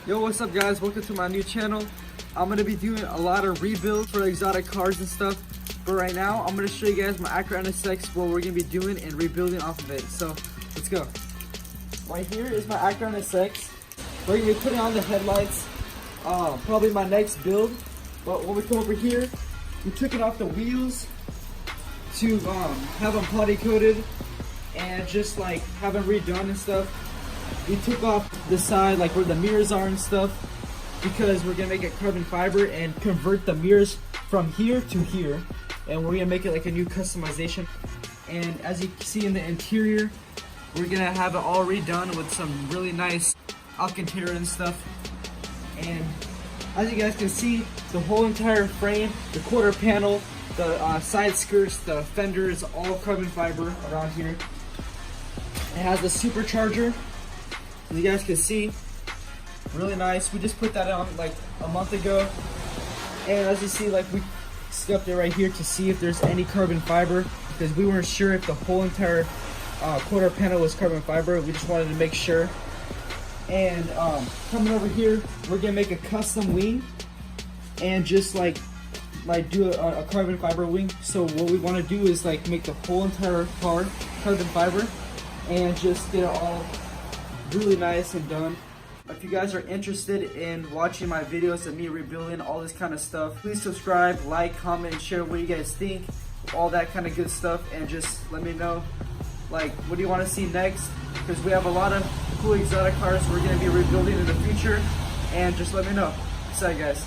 Yo, what's up guys? Welcome to my new channel. I'm gonna be doing a lot of rebuilds for exotic cars and stuff. But right now, I'm gonna show you guys my Acura NSX, what we're gonna be doing and rebuilding off of it. So, let's go. Right here is my Acura NSX. We're gonna be putting on the headlights, probably my next build. But when we come over here, we took it off the wheels to have them potty coated and just like have them redone and stuff. We took off the side, like where the mirrors are and stuff, because we're gonna make it carbon fiber and convert the mirrors from here to here, and we're gonna make it like a new customization. And as you can see in the interior, we're gonna have it all redone with some really nice Alcantara and stuff. And as you guys can see, the whole entire frame, the quarter panel, the side skirts, the fender is all carbon fiber around here. It has a supercharger, as you guys can see, really nice. We just put that on like a month ago, and as you see, like we scuffed it right here to see if there's any carbon fiber, because we weren't sure if the whole entire quarter panel was carbon fiber. We just wanted to make sure. And coming over here, we're gonna make a custom wing and just like do a carbon fiber wing. So what we want to do is like make the whole entire car carbon fiber and just get it all really nice and done. If you guys are interested in watching my videos of me rebuilding all this kind of stuff, please subscribe, like, comment, and share what you guys think, all that kind of good stuff, and just let me know like what do you want to see next, because we have a lot of cool exotic cars we're going to be rebuilding in the future, and just let me know. See you guys.